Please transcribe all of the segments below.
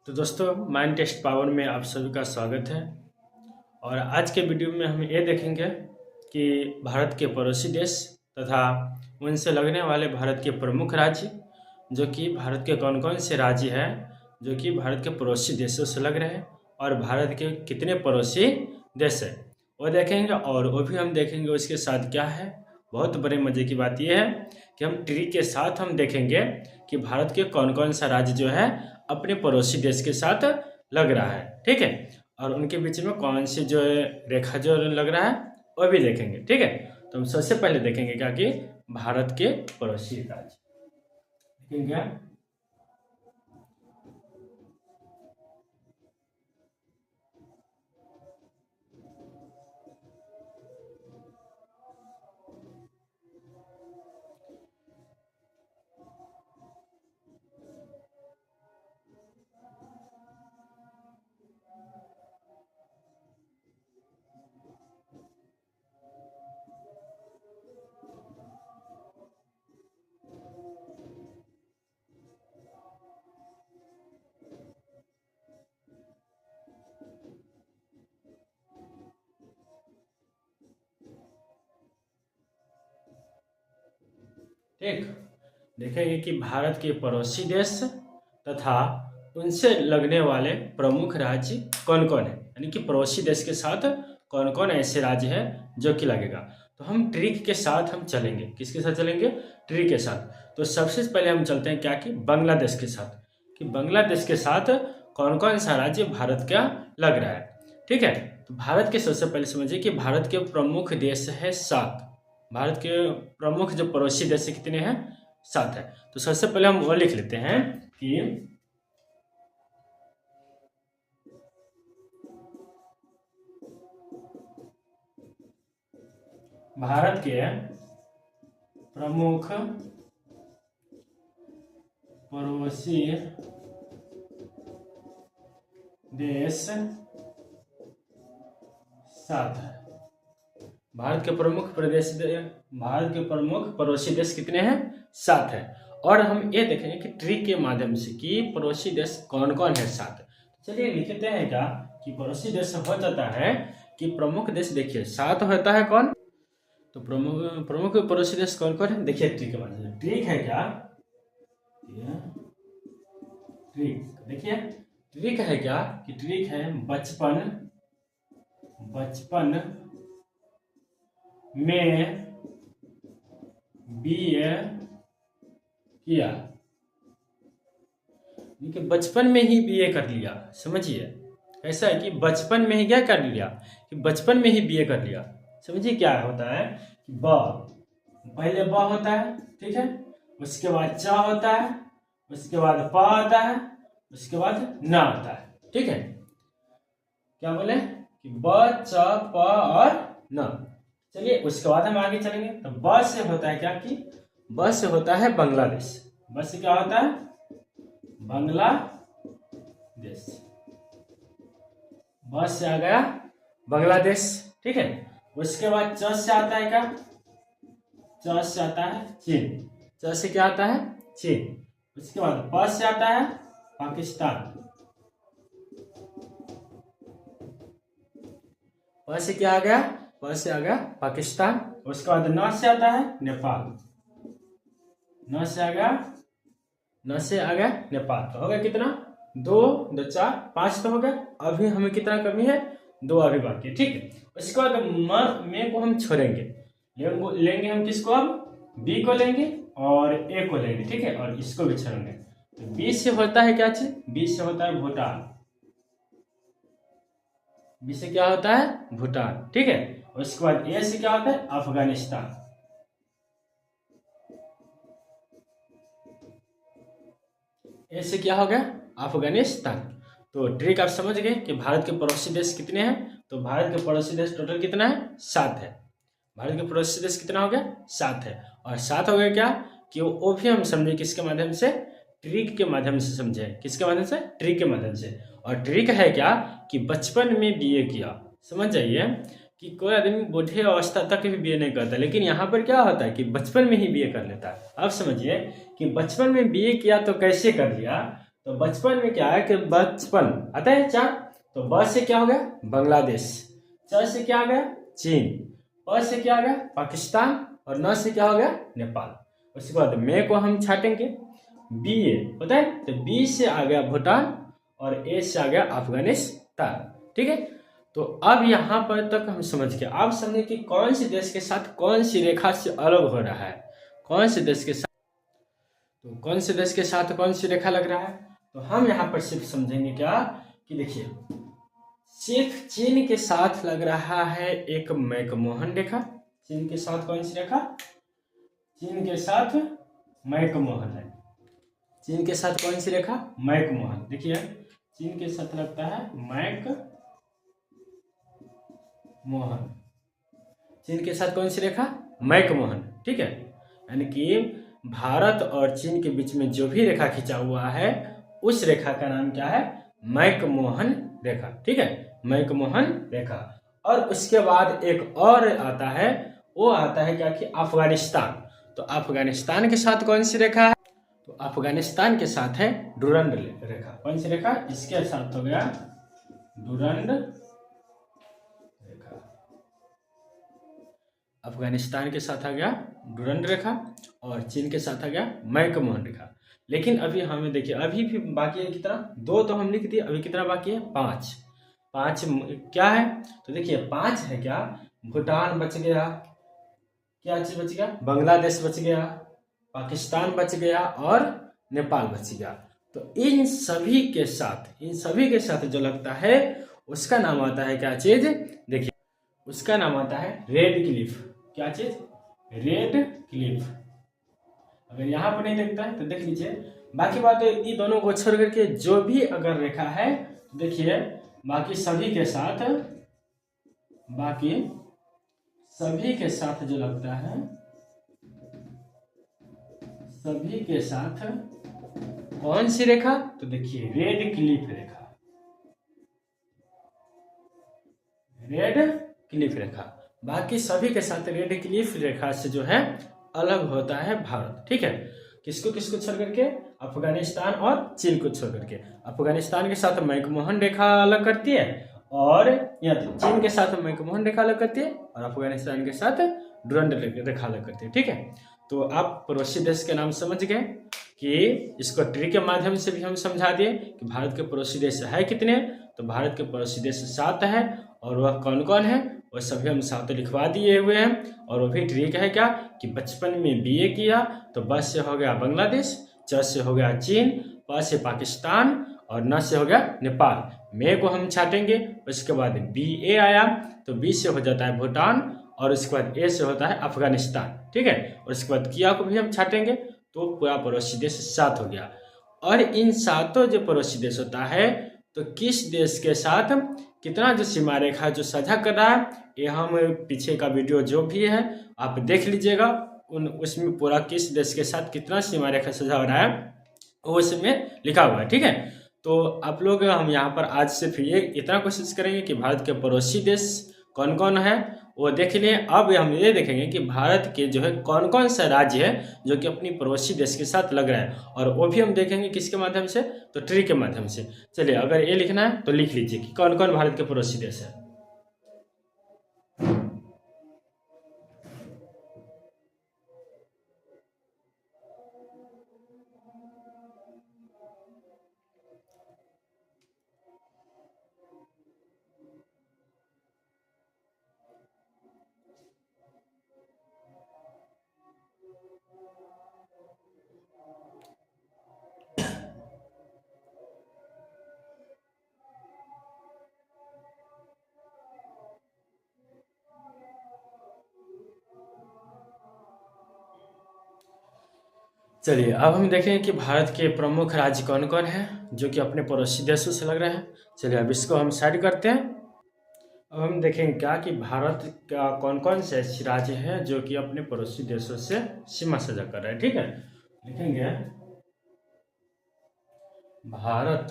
तो दोस्तों mind test power में आप सभी का स्वागत है। और आज के वीडियो में हम ये देखेंगे कि भारत के पड़ोसी देश तथा उनसे लगने वाले भारत के प्रमुख राज्य, जो कि भारत के कौन कौन से राज्य हैं जो कि भारत के पड़ोसी देशों से लग रहे हैं, और भारत के कितने पड़ोसी देश हैं वो देखेंगे। और वो भी हम देखेंगे उसके साथ क्या है। बहुत बड़े मज़े की बात यह है कि हम ट्री के साथ हम देखेंगे कि भारत के कौन कौन सा राज्य जो है अपने पड़ोसी देश के साथ लग रहा है, ठीक है। और उनके बीच में कौन सी जो है रेखा जो लग रहा है वो भी देखेंगे, ठीक है। तो हम सबसे पहले देखेंगे क्या कि भारत के पड़ोसी राज्य देखेंगे। ठीक, देखेंगे कि भारत के पड़ोसी देश तथा उनसे लगने वाले प्रमुख राज्य कौन कौन है, यानी कि पड़ोसी देश के साथ कौन कौन ऐसे राज्य है जो कि लगेगा। तो हम ट्रिक के साथ हम चलेंगे। किसके साथ चलेंगे? ट्रिक के साथ। तो सबसे पहले हम चलते हैं क्या कि बांग्लादेश के साथ, कि बांग्लादेश के साथ कौन कौन सा राज्य भारत का लग रहा है, ठीक है। तो भारत के सबसे पहले समझिए कि भारत के प्रमुख देश है 7। भारत के प्रमुख जो पड़ोसी देश कितने हैं? 7 है। तो सबसे पहले हम वो लिख लेते हैं कि भारत के प्रमुख पड़ोसी देश 7 है। भारत के प्रमुख पड़ोसी देश कितने हैं? 7 है। और हम ये देखेंगे कि ट्रिक के माध्यम से कि पड़ोसी देश कौन कौन है 7। चलिए लिखते हैं क्या कि पड़ोसी देश हो जाता है कि प्रमुख देश, देखिए 7 होता है कौन, तो प्रमुख पड़ोसी देश कौन कौन है। देखिए ट्रिक के माध्यम से, ट्रिक है क्या, ट्रिक देखिए ट्रिक है क्या कि ट्रिक है बचपन में बीए किया, बचपन में ही बीए कर लिया। समझिए ऐसा है कि बचपन में ही क्या कर लिया कि बचपन में ही बीए कर लिया। समझिए क्या होता है कि पहले ब होता है, ठीक है, उसके बाद च होता है, उसके बाद प होता है, उसके बाद न होता है, ठीक है। क्या बोले कि ब च प और न। चलिए उसके बाद हम आगे चलेंगे। तो ब से होता है क्या कि ब से होता है बांग्लादेश। ब से क्या होता है? बांग्लादेश। ब से आ गया बांग्लादेश, ठीक है। उसके बाद च से आता है क्या? च से आता है चीन। च से क्या आता है? चीन। उसके बाद प से आता है पाकिस्तान। प से क्या आ गया? प से आ गया पाकिस्तान। उसके बाद न से आता है नेपाल। न से आ गया नेपाल। तो हो गया कितना? 2 2 4 5 तो हो गया। अभी हमें कितना कमी है? 2 अभी बाकी है, ठीक है। उसके बाद में को हम छोड़ेंगे, लेंगे हम किसको? अब बी को लेंगे और ए को लेंगे, ठीक है, और इसको भी छोड़ेंगे। तो बी से होता है क्या चीज? बी से होता है भूटान। बी से क्या होता है? भूटान, ठीक है। उसके बाद ए से क्या होता है? अफगानिस्तान। ए से क्या हो गया? अफगानिस्तान। तो ट्रिक आप समझ गए कि भारत के पड़ोसी देश कितने हैं। तो भारत के पड़ोसी देश टोटल कितना है? 7 है। भारत के पड़ोसी देश कितना हो गया? 7 है। और 7 हो गया क्या कि वो भी हम समझे किसके माध्यम से? ट्रिक के माध्यम से समझे। किसके माध्यम से? ट्रिक के माध्यम से। और ट्रिक है क्या कि बचपन में बीए किया। समझ जाइए कि कोई आदमी बूढ़े अवस्था तक भी बीए नहीं करता, लेकिन यहाँ पर क्या होता है कि बचपन में ही बीए कर लेता है। अब समझिए कि बचपन में बीए किया तो कैसे कर लिया, तो बचपन में क्या है कि बचपन आता है 4, तो ब से क्या हो गया बांग्लादेश, च से क्या आ गया चीन, प से क्या आ गया पाकिस्तान और न से क्या हो गया नेपाल। उसके बाद मे को हम छाटेंगे बी ए होता है, तो बी से आ गया भूटान और ए से आ गया अफगानिस्तान। ठीक है, तो अब यहाँ पर तक हम समझ गए। आप समझे कि कौन से देश के साथ कौन सी रेखा से अलग हो रहा है, कौन से देश के साथ, तो कौन से देश के साथ कौन सी रेखा लग रहा है। तो हम यहाँ पर सिर्फ समझेंगे क्या कि देखिए, सिर्फ चीन के साथ लग रहा है एक मैकमोहन रेखा। चीन के साथ कौन सी रेखा, चीन के साथ मैकमोहन है। चीन के साथ कौन सी रेखा मैकमोहन, देखिए चीन के साथ लगता है मैक मोहन। चीन के साथ कौन सी रेखा मैकमोहन। ठीक है, यानी कि भारत और चीन के बीच में जो भी रेखा खींचा हुआ है उस रेखा का नाम क्या है मैकमोहन रेखा। ठीक है, मैकमोहन रेखा। और उसके बाद एक और आता है, वो आता है क्या कि अफगानिस्तान। तो अफगानिस्तान के साथ कौन सी रेखा है, तो अफगानिस्तान के साथ है डुरंड रेखा। कौन सी रेखा, इसके साथ हो गया डुरंड रेखा। अफगानिस्तान के साथ आ गया डुरंड रेखा और चीन के साथ आ गया मैकमोहन रेखा। लेकिन अभी हमें देखिए अभी भी बाकी है कितना, 2 तो हम लिख दिए, अभी कितना बाकी है 5। 5 क्या है, तो देखिए 5 है क्या, भूटान बच गया, क्या चीज बच गया बांग्लादेश बच गया, पाकिस्तान बच गया और नेपाल बच गया। तो इन सभी के साथ जो लगता है उसका नाम आता है क्या चीज, देखिए उसका नाम आता है रेड क्लिफ। क्या चीज, रेड क्लिफ। अगर यहाँ पर नहीं देखता है तो देख लीजिए। बाकी बात तो इन दोनों को छोड़ करके जो भी अगर रेखा है देखिए बाकी सभी के साथ जो लगता है, सभी के साथ कौन सी रेखा, तो देखिए रेड क्लिफ रेखा, रेड क्लिफ रेखा। बाकी सभी के साथ रेड क्लिफ रेखा से जो है अलग होता है भारत। ठीक है, किसको किसको छोड़ करके, अफगानिस्तान और चीन को छोड़ करके। अफगानिस्तान के साथ मैकमोहन रेखा अलग करती है और या चीन के साथ मैकमोहन रेखा अलग करती है और अफगानिस्तान के साथ डुरंड रेखा अलग करती है। ठीक है, तो आप पड़ोसी देश के नाम समझ गए कि इसको ट्री के माध्यम से भी हम समझा दिए कि भारत के पड़ोसी देश है कितने, तो भारत के पड़ोसी देश 7 है और वह कौन कौन है वह सभी हम 7 लिखवा दिए हुए हैं। और वो भी ट्रिक है क्या कि बचपन में बीए किया तो ब से हो गया बांग्लादेश, च से हो गया चीन, प से पाकिस्तान और न से हो गया नेपाल। मे को हम छाटेंगे, उसके बाद बी ए आया तो बी से हो जाता है भूटान और उसके बाद ए से होता है अफगानिस्तान। ठीक है, और उसके बाद किया को भी हम छाटेंगे तो पूरा पड़ोसी देश 7 हो गया। और इन 7 जो पड़ोसी देश होता है तो किस देश के साथ कितना जो सीमा रेखा जो साझा कर रहा है, ये हम पीछे का वीडियो जो भी है आप देख लीजिएगा, उसमें पूरा किस देश के साथ कितना सीमा रेखा साझा हो रहा है वो उसमें लिखा हुआ है। ठीक है, तो आप लोग हम यहाँ पर आज सिर्फ ये इतना कोशिश करेंगे कि भारत के पड़ोसी देश कौन कौन है वो देख लिए। अब हम ये देखेंगे कि भारत के जो है कौन कौन सा राज्य है जो कि अपनी पड़ोसी देश के साथ लग रहा है, और वो भी हम देखेंगे किसके माध्यम से, तो ट्री के माध्यम से। चलिए अगर ये लिखना है तो लिख लीजिए कि कौन कौन भारत के पड़ोसी देश है। चलिए अब हम देखें कि भारत के प्रमुख राज्य कौन कौन हैं जो कि अपने पड़ोसी देशों से लग रहे हैं। चलिए अब इसको हम साइड करते हैं। अब हम देखेंगे क्या कि भारत का कौन कौन से ऐसे राज्य हैं जो कि अपने पड़ोसी देशों से सीमा साझा कर रहे हैं। ठीक है, लिखेंगे भारत,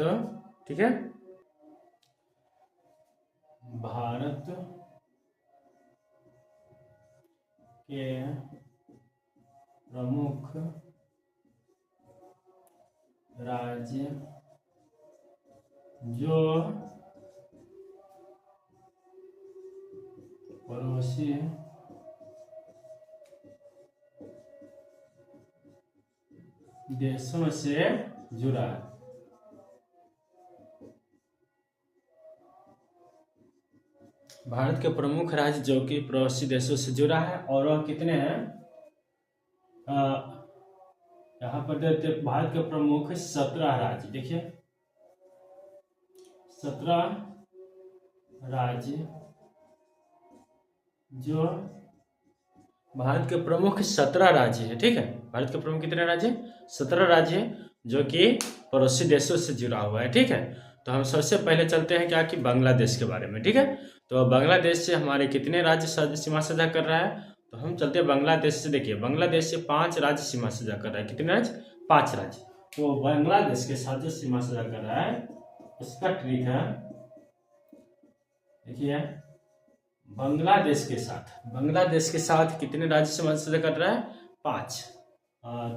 ठीक है, भारत के प्रमुख राज्य जो पड़ोसी देशों से जुड़ा है। भारत के प्रमुख राज्य जो कि पड़ोसी देशों से जुड़ा है, और वह कितने हैं? यहाँ पर देते भारत के प्रमुख 17 राज्य। देखिए 17 राज्य जो भारत के प्रमुख 17 राज्य है। ठीक है, भारत के प्रमुख कितने राज्य? 17 राज्य है जो कि पड़ोसी देशों से जुड़ा हुआ है। ठीक है, तो हम सबसे पहले चलते हैं क्या कि बांग्लादेश के बारे में। ठीक है, तो बांग्लादेश से हमारे कितने राज्य सीमा साझा कर रहा है? तो हम चलते हैं बांग्लादेश से। देखिए बांग्लादेश से 5 राज्य सीमा साझा कर रहा है। कितने राज्य? 5 राज्य। तो बांग्लादेश के साथ जो सीमा साझा कर रहा है उसका ट्रिक है, देखिए बांग्लादेश के साथ कितने राज्य सीमा साझा कर रहा है? 5।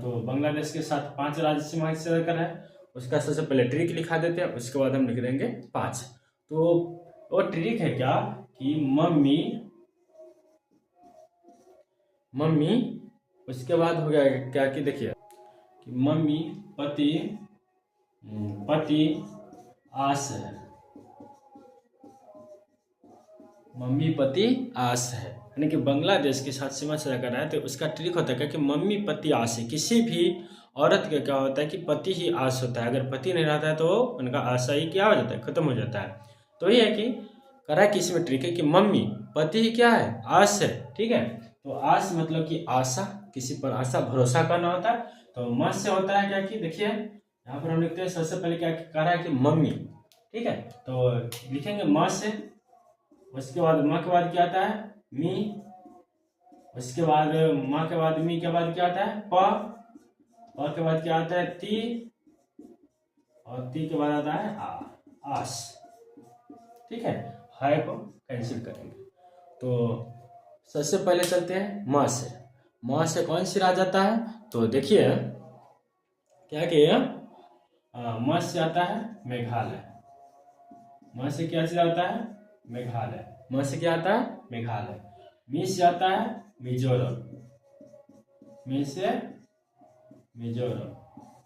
तो बांग्लादेश के साथ 5 राज्य सीमा साझा कर रहा है। उसका सबसे पहले ट्रिक लिखा देते हैं, उसके बाद हम लिख देंगे 5। तो वो ट्रिक है क्या कि मम्मी, उसके बाद हो गया क्या कि देखिए कि मम्मी पति आस है। मम्मी पति आस है, यानी कि बांग्लादेश के साथ सीमा साझा कर रहा है। तो उसका ट्रिक होता है कि मम्मी पति आस है। किसी भी औरत का क्या होता है कि पति ही आस होता है। अगर पति नहीं रहता है तो उनका आशा ही क्या हो जाता है? खत्म हो जाता है। तो ये है कि करा कि इसमें ट्रिक है कि मम्मी पति ही क्या है? आस है। ठीक है, तो आस मतलब कि आशा, किसी पर आशा भरोसा करना होता है। तो म से होता है क्या कि देखिए यहाँ पर हम लिखते हैं सबसे पहले क्या कह रहा है कि मम्मी। ठीक है, तो लिखेंगे म से, उसके बाद माँ के बाद क्या आता है? मी। उसके बाद माँ के बाद मी के बाद क्या आता है? प के बाद क्या आता है? ती, और ती के बाद आता है आस। ठीक है को कैंसिल करेंगे। तो सबसे पहले चलते हैं माँ से। माँ से कौन सी राज्य आता है? तो देखिए क्या कि माँ से आता है मेघालय। माँ से क्या चीज आता है? मेघालय। माँ से क्या आता है? मेघालय। मी से आता है मिजोरम। मी से मिजोरम।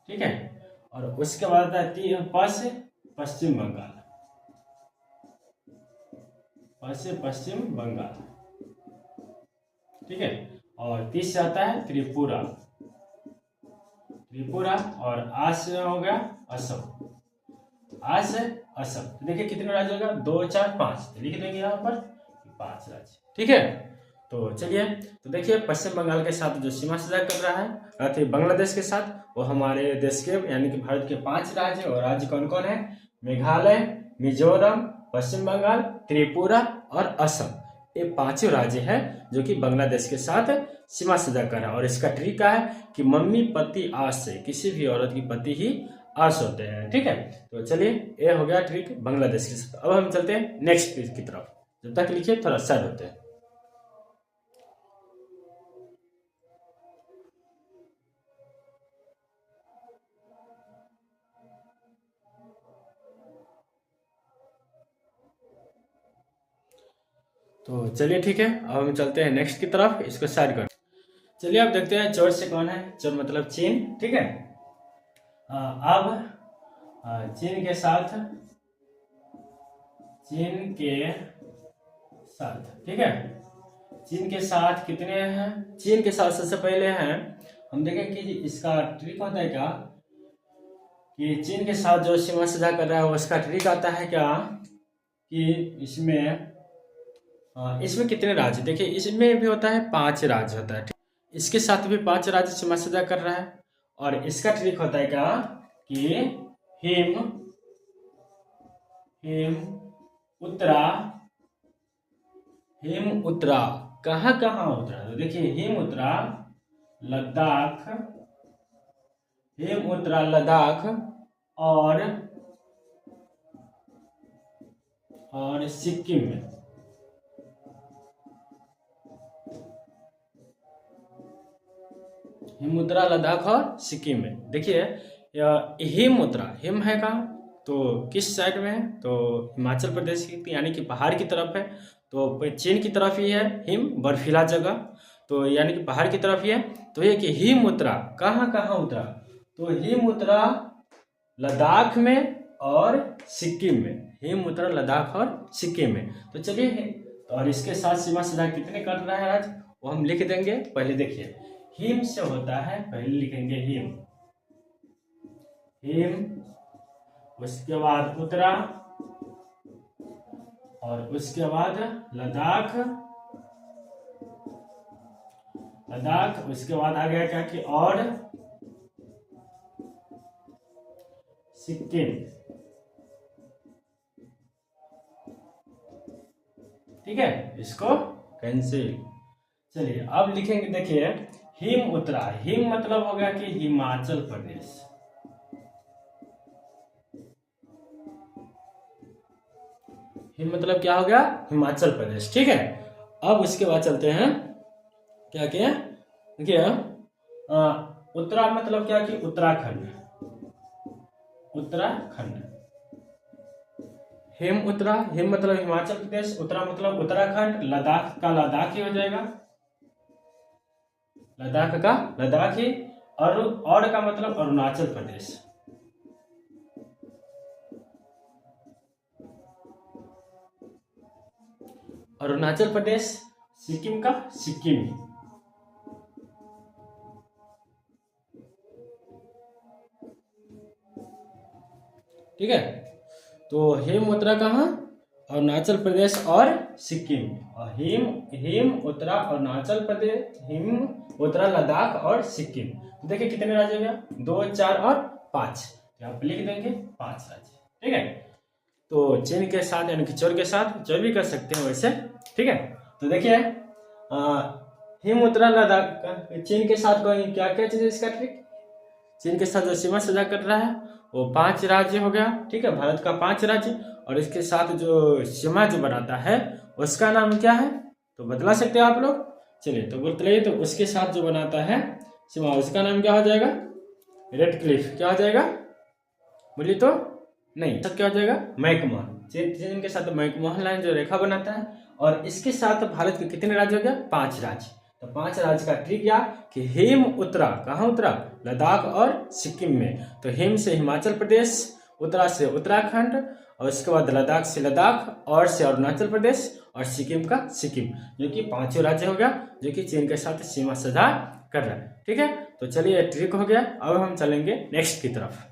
ठीक है, और उसके बाद आता है प से पश्चिम बंगाल। प से पश्चिम बंगाल। ठीक है, और 30 से आता है त्रिपुरा। और आज से हो गया असम। आज से असम। तो देखिए कितने राज्य होगा? 2 4 5। लिख देंगे यहाँ पर 5 राज्य। ठीक है, तो चलिए तो देखिए पश्चिम बंगाल के साथ जो सीमा साझा कर रहा है बांग्लादेश के साथ, वो हमारे देश के यानी कि भारत के 5 राज्य। और राज्य कौन कौन है? मेघालय, मिजोरम, पश्चिम बंगाल, त्रिपुरा और असम। ये 5 राज्य है जो कि बांग्लादेश के साथ सीमा साझा कर रहा है। और इसका ट्रिक क्या है कि मम्मी पति आस से, किसी भी औरत की पति ही आस होते हैं। ठीक है, तो चलिए ये हो गया ट्रिक बांग्लादेश के साथ। अब हम चलते हैं नेक्स्ट ट्रिक की तरफ। जब तक लिखिए थोड़ा सैड होते हैं। तो चलिए ठीक है, अब हम चलते हैं नेक्स्ट की तरफ। इसको साइड कर। चलिए अब देखते हैं चोर से कौन है। चोर मतलब चीन। ठीक है, अब चीन के साथ ठीक है, चीन के साथ कितने हैं? चीन के साथ सबसे पहले हैं, हम देखें कि इसका ट्रिक होता है क्या कि चीन के साथ जो सीमा साझा कर रहा है उसका ट्रिक आता है क्या कि इसमें कितने राज्य? देखिए इसमें भी होता है 5 राज्य होता है। इसके साथ भी 5 राज्य सीमा साझा कर रहा है। और इसका ट्रिक होता है क्या कि हिम उत्तरा। कहाँ कहाँ उतरा? तो देखिए हिम उत्तरा लद्दाख और सिक्किम में। हिम उत्तरा लद्दाख और सिक्किम में। देखिए हिम उत्तरा, हिम है कहाँ? तो किस साइड में है? तो हिमाचल प्रदेश की यानी कि पहाड़ की तरफ है। तो चीन की तरफ ही है हिम, बर्फीला जगह, तो यानी कि पहाड़ की तरफ ही है। तो ये कि हिम उतरा कहाँ कहाँ उतरा? तो हिम उतरा लद्दाख में और सिक्किम में। हिम उतरा लद्दाख और सिक्किम में। तो चलिए, और इसके साथ सीमा सजा कितने कट रहा है आज वो हम लिख देंगे। पहले देखिए, हिम से होता है, पहले लिखेंगे हिम, हिम, उसके बाद उत्तरा, और उसके बाद लद्दाख, लद्दाख, उसके बाद आ गया क्या कि और सिक्किम। ठीक है, इसको कैंसिल। चलिए अब लिखेंगे, देखिए हिम उत्तरा, हिम मतलब हो गया कि हिमाचल प्रदेश, हिम मतलब क्या हो गया? हिमाचल प्रदेश। ठीक है, अब उसके बाद चलते हैं, क्या किया? देखिए उत्तरा मतलब क्या कि उत्तराखंड, उत्तराखंड। हिम उत्तरा, हिम मतलब हिमाचल प्रदेश, उत्तरा मतलब उत्तराखंड, लद्दाख का लद्दाख ही हो जाएगा, लद्दाख का लद्दाख ही, और का मतलब अरुणाचल प्रदेश, अरुणाचल प्रदेश, सिक्किम का सिक्किम। ठीक है, तो हिम उत्तरा कहाँ? अरुणाचल प्रदेश और सिक्किम। और him, him Uttara Arunachal Pradesh, him Uttara Ladakh और सिक्किम। तो देखिए कितने राज्य हो गया? 2, 4 और 5। तो आप लिख देंगे 5 राज्य। ठीक है, तो चीन के साथ यानी कि चोर के साथ जो भी कर सकते हैं वैसे। ठीक है, तो देखिए हिम उत्तरा लद्दाख, चीन के साथ कोई क्या क्या चीज इसका ट्रिक? चीन के साथ जो सीमा सजा कर रहा है वो 5 राज्य हो गया। ठीक है, भारत का 5 राज्य, और इसके साथ जो सीमा जो बनाता है उसका नाम क्या है? तो बतला सकते हैं आप लोग? चलिए तो बतलाइए। तो उसके साथ जो बनाता है सीमा, उसका नाम क्या हो जाएगा? Red Cliff. क्या हो जाएगा? बोलिए तो। नहीं, सब क्या हो जाएगा? मैकमोहन। चीन के साथ मैकमोहन लाइन जो रेखा बनाता है, और इसके साथ भारत के कितने राज्य हो गया? 5 राज्य। तो 5 राज्य का ट्रिक क्या कि हिम उत्तरा कहाँ उतरा? लद्दाख और सिक्किम में। तो हिम से हिमाचल प्रदेश, उत्तरा से उत्तराखंड, और उसके बाद लद्दाख से लद्दाख, और से अरुणाचल प्रदेश, और सिक्किम का सिक्किम, जो कि 5 राज्य हो गया जो कि चीन के साथ सीमा साझा कर रहा है। ठीक है, तो चलिए ट्रिक हो गया। अब हम चलेंगे नेक्स्ट की तरफ।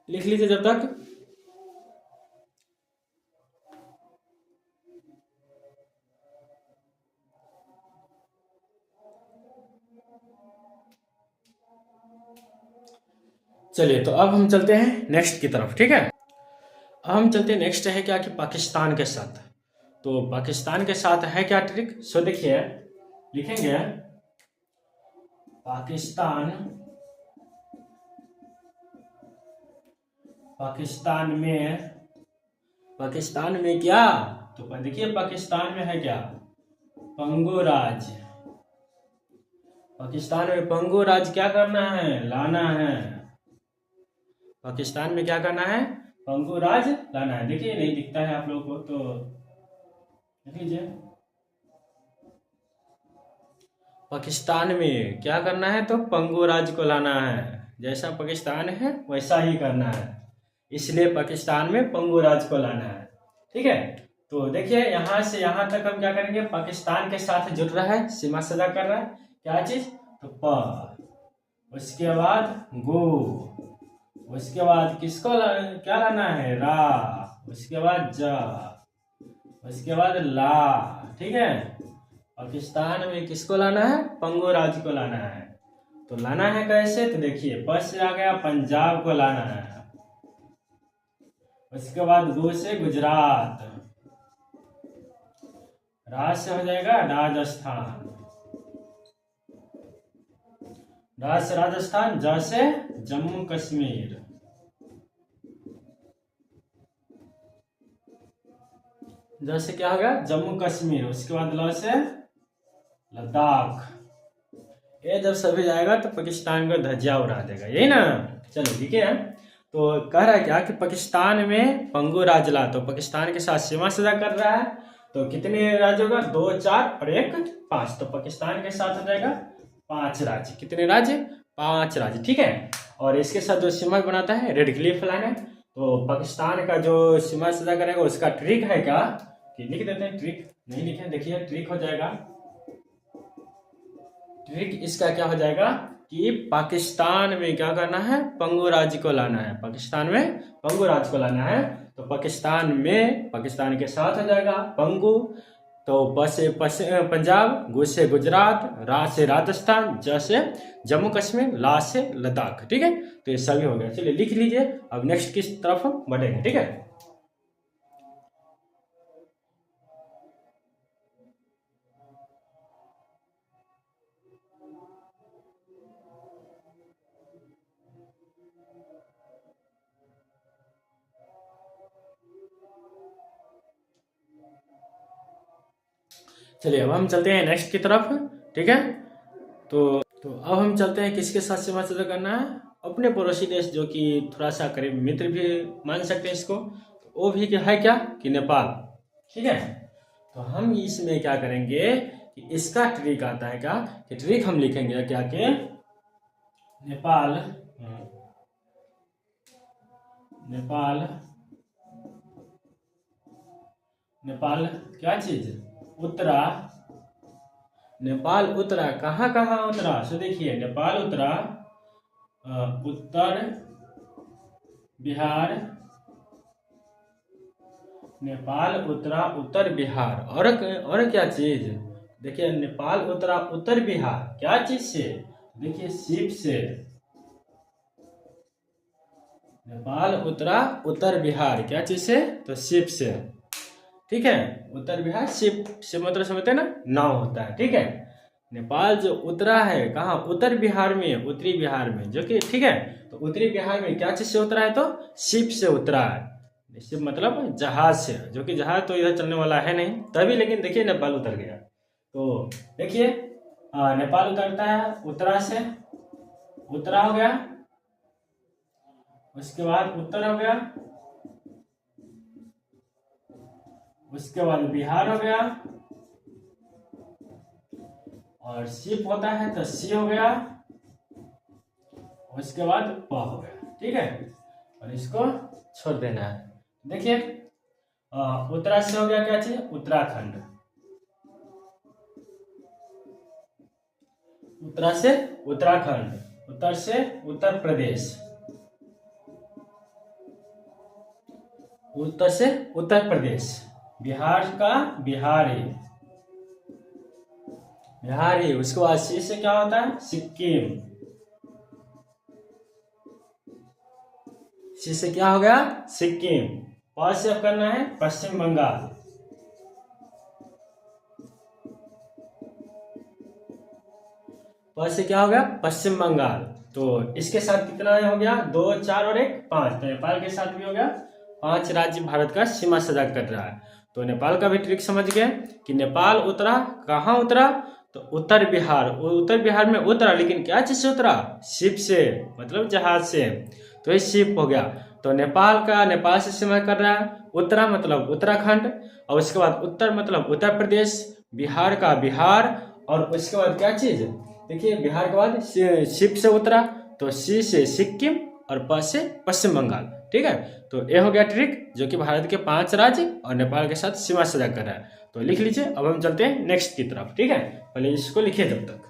लिख लीजिए जब तक। चलिए तो अब हम चलते हैं नेक्स्ट की तरफ। ठीक है, अब हम चलते हैं नेक्स्ट है क्या कि पाकिस्तान के साथ। तो पाकिस्तान के साथ है क्या ट्रिक? सो देखिए, लिखेंगे पाकिस्तान, पाकिस्तान में, पाकिस्तान में क्या? तो देखिए पाकिस्तान में है क्या? पंगो राज। पाकिस्तान में पंगो राज क्या करना है? लाना है। पाकिस्तान में क्या करना है? पंगो राज लाना है। देखिए नहीं दिखता है आप लोगों को, तो देख लीजिए। पाकिस्तान में क्या करना है? तो पंगो राज को लाना है। जैसा पाकिस्तान है वैसा ही करना है, इसलिए पाकिस्तान में पंगो राज को लाना है। ठीक है, तो देखिए यहां से यहां तक हम क्या करेंगे? पाकिस्तान के साथ जुड़ रहा है, सीमा सजा कर रहा है। क्या चीज? तो प, उसके बाद गो, उसके बाद किसको क्या लाना है? रा, उसके बाद जा, उसके बाद ला। ठीक है, पाकिस्तान में किसको लाना है? पंगो राज को लाना है। तो लाना है कैसे? तो देखिए प से आ गया पंजाब को लाना है, उसके बाद गो से गुजरात, राज से हो जाएगा राजस्थान, राज से राजस्थान, ज से जम्मू कश्मीर, ज से क्या होगा? जम्मू कश्मीर, उसके बाद ल से लद्दाख। ये जब सभी जाएगा तो पाकिस्तान का धज्जियां उड़ा देगा, यही ना। चलो ठीक है। तो कह रहा है क्या कि पाकिस्तान में पंगु राजला, तो पाकिस्तान के साथ सीमा साझा कर रहा है। तो कितने राज्य होगा? 2, 4 और 1, 5। तो पाकिस्तान के साथ हो जाएगा 5 राज्य। कितने राज्य? 5 राज्य, ठीक है। और इसके साथ जो सीमा बनाता है रेड क्लिफ लाइन है। तो पाकिस्तान का जो सीमा साझा करेगा उसका ट्रिक है क्या कि लिख देते हैं। ट्रिक नहीं लिखे, देखिए ट्रिक हो जाएगा। ट्रिक इसका क्या हो जाएगा कि पाकिस्तान में क्या करना है? पंगु राज्य को लाना है। पाकिस्तान में पंगु राज्य को लाना है। तो पाकिस्तान में, पाकिस्तान के साथ हो जाएगा पंगु। तो प से पंजाब, गु से गुजरात, रा से राजस्थान, ज से जम्मू कश्मीर, ला से लद्दाख, ठीक है। तो ये सभी हो गया। चलिए लिख लीजिए। अब नेक्स्ट किस तरफ हम बढ़ेंगे, ठीक है। चलिए अब हम चलते हैं नेक्स्ट की तरफ, ठीक है। तो अब हम चलते हैं किसके साथ सीमा साझा करना है? अपने पड़ोसी देश, जो कि थोड़ा सा करीब मित्र भी मान सकते हैं इसको। तो वो भी क्या है क्या कि नेपाल, ठीक है। तो हम इसमें क्या करेंगे कि इसका ट्रिक आता है क्या कि ट्रिक हम लिखेंगे क्या कि नेपाल, नेपाल, नेपाल क्या चीज? उत्तरा। नेपाल उतरा कहाँ कहाँ उतरा? सो देखिए नेपाल उतरा उत्तर बिहार, नेपाल उतरा उत्तर बिहार। और क्या चीज? देखिए नेपाल उतरा उत्तर बिहार क्या चीज से? देखिए शिप से। नेपाल उतरा उत्तर बिहार क्या चीज से? तो शिप से, ठीक है। उत्तर बिहार शिप से मतलब समझते हैं ना, नाव होता है, ठीक है। नेपाल जो उतरा है कहाँ? उत्तर बिहार में, उत्तरी बिहार में, जो कि ठीक है। तो उत्तरी बिहार में क्या चीज से उतरा है? तो शिप से उतरा है। शिप मतलब जहाज से, जो कि जहाज तो इधर चलने वाला है नहीं तभी, लेकिन देखिए नेपाल उतर गया। तो देखिए नेपाल उतरता है उत्तरा से, उत्तरा हो गया। उसके बाद उत्तर हो गया, उसके बाद बिहार हो गया, और शिप होता है तो सी हो गया, उसके बाद प हो गया, ठीक है। और इसको छोड़ देना है। देखिए उत्तरा से हो गया क्या चीज? उत्तराखंड। उत्तरा से उत्तराखंड, उत्तर से उत्तर प्रदेश, उत्तर से उत्तर प्रदेश, बिहार का बिहारी, बिहारी। उसके बाद सी से क्या होता है? सिक्किम। सी से क्या हो गया? सिक्किम। प से अब करना है पश्चिम बंगाल, प से क्या हो गया? पश्चिम बंगाल। तो इसके साथ कितना हो गया? 2, 4 और 1, 5। तो नेपाल के साथ भी हो गया। 5 राज्य भारत का सीमा साझा कर रहा है। तो नेपाल का भी ट्रिक समझ गए कि नेपाल उतरा कहाँ उतरा? तो उत्तर बिहार। उत्तर बिहार में उतरा, लेकिन क्या चीज से उतरा? शिप से, मतलब जहाज से। तो ये शिप हो गया। तो नेपाल का नेपाल से सीमा कर रहा है। उत्तरा मतलब उत्तराखंड, और उसके बाद उत्तर मतलब उत्तर प्रदेश, बिहार का बिहार, और उसके बाद क्या चीज? देखिए बिहार के बाद शिप से उतरा, तो सी से सिक्किम, और प से पश्चिम बंगाल, ठीक है। तो ये हो गया ट्रिक, जो कि भारत के 5 राज्य और नेपाल के साथ सीमा साझा कर रहा है। तो लिख लीजिए। अब हम चलते हैं नेक्स्ट की तरफ, ठीक है। पहले इसको लिखिए जब तक।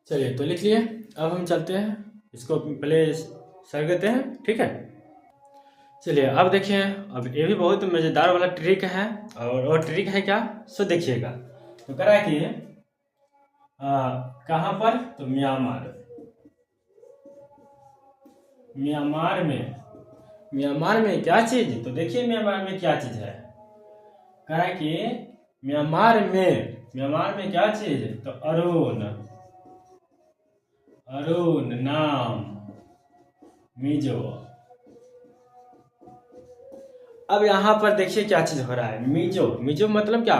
चलिए तो लिख लिए। अब हम चलते हैं, इसको पहले सर देते हैं, ठीक है। चलिए अब देखिए, अब ये भी बहुत मज़ेदार वाला ट्रिक है। और ट्रिक है क्या, सो देखिएगा। तो करा कि कहाँ पर, तो म्यांमार। म्यांमार में क्या चीज, तो देखिए म्यांमार में क्या चीज है। कहा कि म्यांमार में क्या चीज, तो अरुण नाम मिजो। अब यहाँ पर देखिए क्या चीज हो रहा है, मिजो मतलब क्या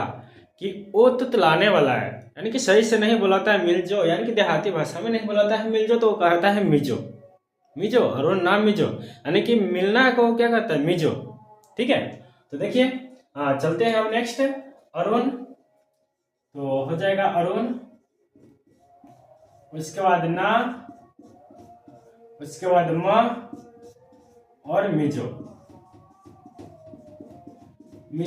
कि वो तुतलाने वाला है, यानी कि सही से नहीं बुलाता है मिलजो, यानी कि देहाती भाषा में नहीं बुलाता है मिलजो, तो वो कहता है मिजो अरुण नाम मिजो, यानी कि मिलना को क्या कहता है, मिजो। ठीक है, तो देखिए चलते हैं अब नेक्स्ट अरुण। तो हो जाएगा अरुण, उसके बाद ना, उसके बाद म और मिजो।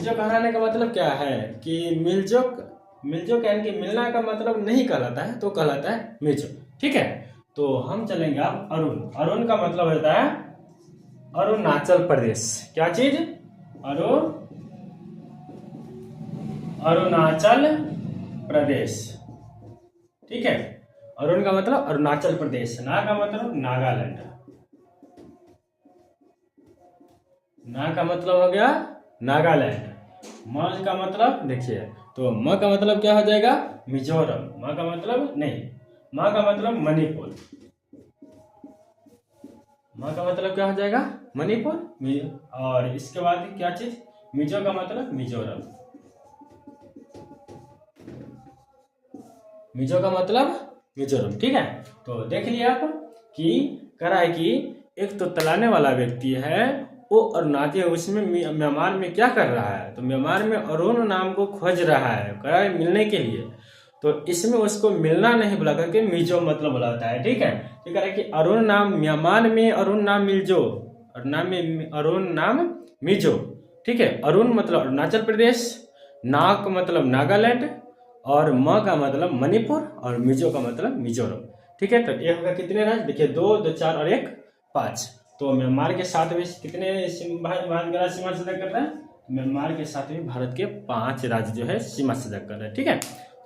कहलाने का मतलब क्या है कि मिलजो यानी कि मिलना का मतलब नहीं कहलाता है, तो कहलाता है मिजो। ठीक है, तो हम चलेंगे अब अरुण का मतलब होता है अरुणाचल प्रदेश। क्या चीज, अरुणाचल प्रदेश। ठीक है, अरुण का मतलब अरुणाचल प्रदेश, ना का मतलब नागालैंड, ना का मतलब हो गया नागालैंड, म का मतलब देखिए, तो म का मतलब क्या हो जाएगा, मिजोरम। म का मतलब नहीं, म का मतलब मणिपुर। म का मतलब क्या हो जाएगा, मणिपुर। और इसके बाद क्या चीज, मिजो का मतलब मिजोरम। मिजो का मतलब मिजोरम। ठीक है, तो देख लिया आप कि करा है कि एक तो तलाने वाला व्यक्ति है वो अरुणाचल, उसमें म्यांमार में क्या कर रहा है, तो म्यांमार में अरुण नाम को खोज रहा है, करा है मिलने के लिए, तो इसमें उसको मिलना नहीं बुला करके मिजो मतलब बुलाता है। ठीक है, तो कह रहा है कि अरुण नाम म्यांमार में अरुण नाम मिलजो, अरुण नाम मिजो। ठीक है, अरुण मतलब अरुणाचल प्रदेश, नाग मतलब नागालैंड, और म का मतलब मणिपुर, और मिजो का मतलब मिजोरम। ठीक है, तो ये होगा कितने राज्य, देखिए 2, 2, 4 और 1, 5। तो म्यांमार के साथ भी कितने भारत का सीमा सदा कर रहा है, म्यांमार के साथ भी भारत के 5 राज्य जो है सीमा सदा कर रहे हैं। ठीक है,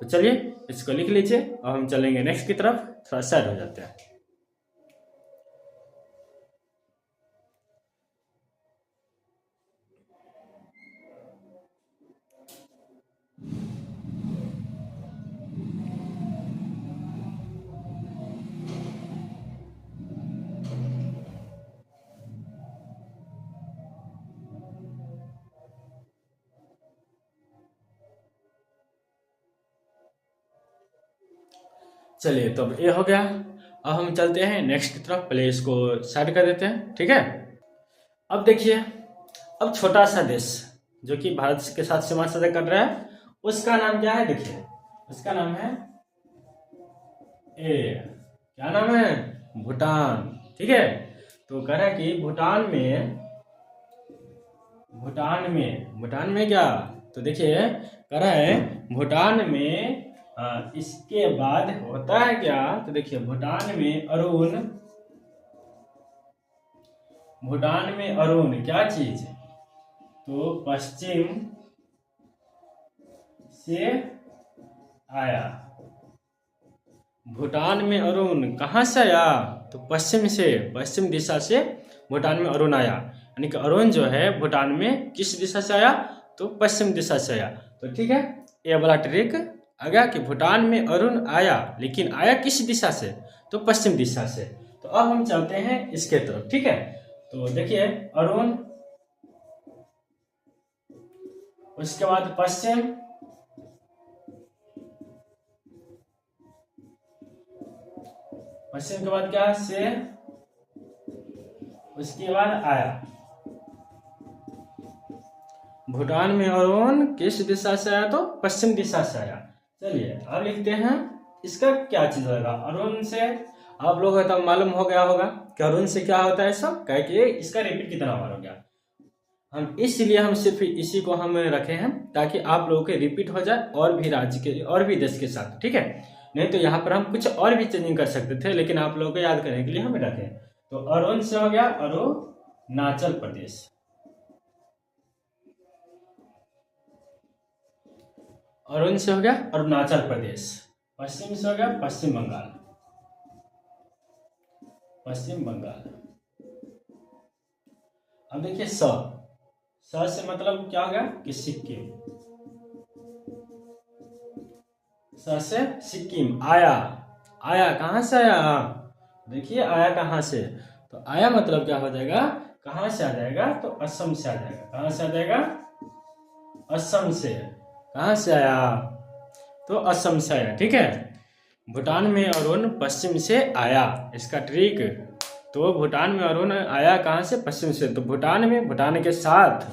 तो चलिए इसको लिख लीजिए और हम चलेंगे नेक्स्ट की तरफ, थोड़ा सैड हो जाते हैं। चलिए तो अब ये हो गया, अब हम चलते हैं नेक्स्ट की तरफ, पहले इसको साइड कर देते हैं। ठीक है, अब देखिए, अब छोटा सा देश जो कि भारत के साथ सीमा साझा कर रहा है, उसका नाम क्या है, देखिए उसका नाम है क्या नाम है, भूटान। ठीक है, तो कह रहा है कि भूटान में क्या, तो देखिए कह रहा है भूटान में इसके बाद होता है क्या, तो देखिए भूटान में अरुण क्या चीज, तो पश्चिम से आया। भूटान में अरुण कहाँ से आया, तो पश्चिम दिशा से भूटान में अरुण आया, यानी कि अरुण जो है भूटान में किस दिशा से आया, तो पश्चिम दिशा से आया। तो ठीक है, ये वाला ट्रिक आ गया कि भूटान में अरुण आया, लेकिन आया किस दिशा से, तो पश्चिम दिशा से। तो अब हम चलते हैं इसके तरफ। ठीक है, तो देखिए अरुण, उसके बाद पश्चिम, के बाद क्या से, उसके बाद आया। भूटान में अरुण किस दिशा से आया, तो पश्चिम दिशा से आया। चलिए अब लिखते हैं इसका क्या चीज होगा, अरुण से आप लोगों को तो मालूम हो गया होगा कि अरुण से क्या होता है सब, कह के इसका रिपीट कितना बार हो गया, हम इसलिए हम सिर्फ इसी को हम रखे हैं ताकि आप लोगों के रिपीट हो जाए और भी राज्य के और भी देश के साथ। ठीक है, नहीं तो यहाँ पर हम कुछ और भी चेंजिंग कर सकते थे, लेकिन आप लोगों को याद करने के लिए हम रखे। तो अरुण से हो गया अरुणाचल प्रदेश। अरुण से हो गया अरुणाचल प्रदेश, पश्चिम से हो गया पश्चिम बंगाल, पश्चिम बंगाल। अब देखिए स से मतलब क्या हो गया कि सिक्किम, स से सिक्किम। आया, आया कहाँ से आया, देखिए आया कहाँ से, तो आया मतलब क्या हो जाएगा, कहाँ से आ जाएगा, तो असम से आ जाएगा। कहाँ से आ जाएगा, असम से। कहाँ से आया, तो असम से आया। ठीक है, भूटान में अरुण पश्चिम से आया, इसका ट्रिक। तो भूटान में अरुण आया कहाँ से, पश्चिम से, तो भूटान में, भूटान के साथ।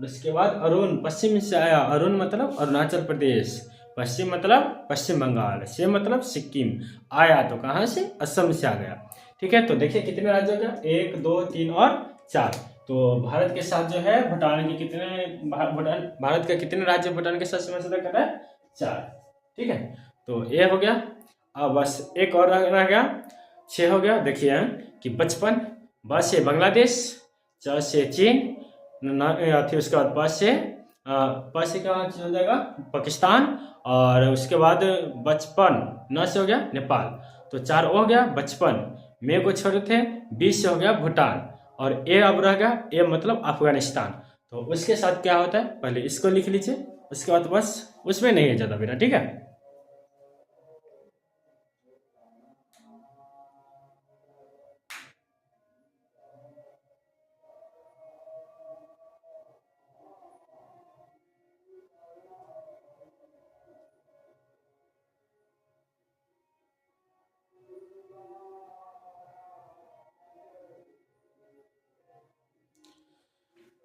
उसके बाद अरुण पश्चिम से आया, अरुण मतलब अरुणाचल प्रदेश, पश्चिम मतलब पश्चिम बंगाल, से मतलब सिक्किम, आया तो कहाँ से, असम से आ गया। ठीक है, तो देखिए कितने राज्य हो गया, 1 2 3 और 4। तो भारत के साथ जो है भूटान के कितने, भूटान भारत का कितने राज्य भूटान के साथ सीमा साझा कर रहा है, 4। ठीक है, तो ये हो गया। अब बस एक और रह गया, 6 हो गया। देखिए कि 55, ब से बांग्लादेश, च से चीन, थी उसके बाद प से क्या हो जाएगा, पाकिस्तान, और उसके बाद 55, न से हो गया नेपाल। तो 4 हो गया 55, में को छोड़े थे, 20 से हो गया भूटान, और ए अब रह गया, ए मतलब अफगानिस्तान। तो उसके साथ क्या होता है, पहले इसको लिख लीजिए, उसके बाद बस उसमें नहीं है ज़्यादा बिना। ठीक है,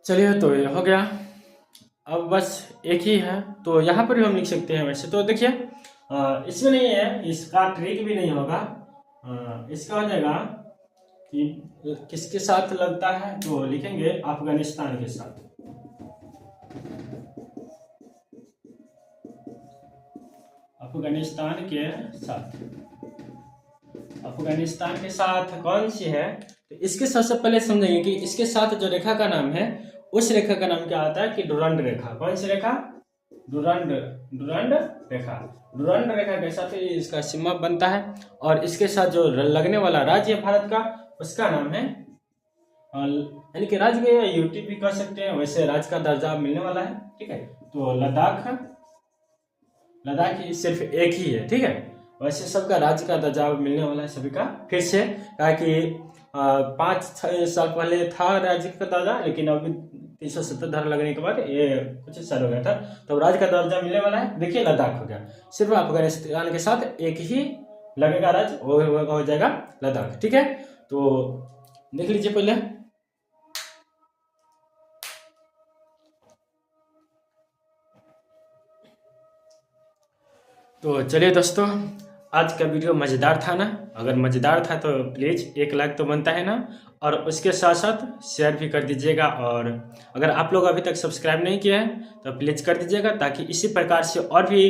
चलिए तो ये हो गया। अब बस एक ही है, तो यहाँ पर भी हम लिख सकते हैं वैसे तो। देखिए इसमें नहीं है, इसका ट्रिक भी नहीं होगा। इसका हो जाएगा कि किसके साथ लगता है, तो लिखेंगे अफगानिस्तान के साथ। अफगानिस्तान के साथ, अफगानिस्तान के साथ कौन सी है, तो इसके सबसे पहले समझेंगे कि इसके साथ जो रेखा का नाम है, उस रेखा का नाम क्या आता है कि डुरंड रेखा। कौन सी रेखा, डुरंड, डुरंड रेखा। डुरंड रेखा के साथ इसका सीमा बनता है, और इसके साथ जो लगने वाला राज्य है भारत का, उसका नाम है, यानी कि राज्य या यूटी भी कह सकते हैं, वैसे राज्य का दर्जा मिलने वाला है। ठीक है, तो लद्दाख, लद्दाख सिर्फ एक ही है। ठीक है, वैसे सबका राज्य का दर्जा मिलने वाला है सभी का फिर से, ताकि 5 साल पहले था राज्य का दर्जा, लेकिन अभी 370 धारा लगने के बाद ये कुछ साल हो गया था, तो राज्य का दर्जा मिलने वाला है। देखिए लद्दाख हो गया, सिर्फ अफगानिस्तान के साथ एक ही लगेगा राज्य, वो हो जाएगा लद्दाख। ठीक है, तो देख लीजिए पहले। तो चलिए दोस्तों, आज का वीडियो मज़ेदार था ना, अगर मज़ेदार था तो प्लीज़ 1 लाइक तो बनता है ना, और उसके साथ साथ शेयर भी कर दीजिएगा। और अगर आप लोग अभी तक सब्सक्राइब नहीं किए हैं तो प्लीज़ कर दीजिएगा, ताकि इसी प्रकार से और भी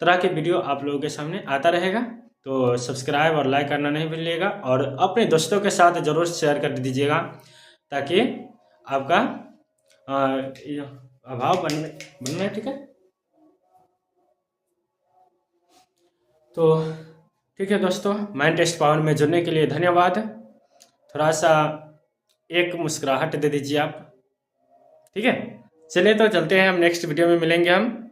तरह के वीडियो आप लोगों के सामने आता रहेगा। तो सब्सक्राइब और लाइक करना नहीं भूलिएगा, और अपने दोस्तों के साथ ज़रूर शेयर कर दीजिएगा, ताकि आपका अभाव बनने। ठीक है, तो ठीक है दोस्तों, माइंड टेस्ट पावर में जुड़ने के लिए धन्यवाद। थोड़ा सा एक मुस्कुराहट दे दीजिए आप। ठीक है, चलिए तो चलते हैं, हम नेक्स्ट वीडियो में मिलेंगे हम।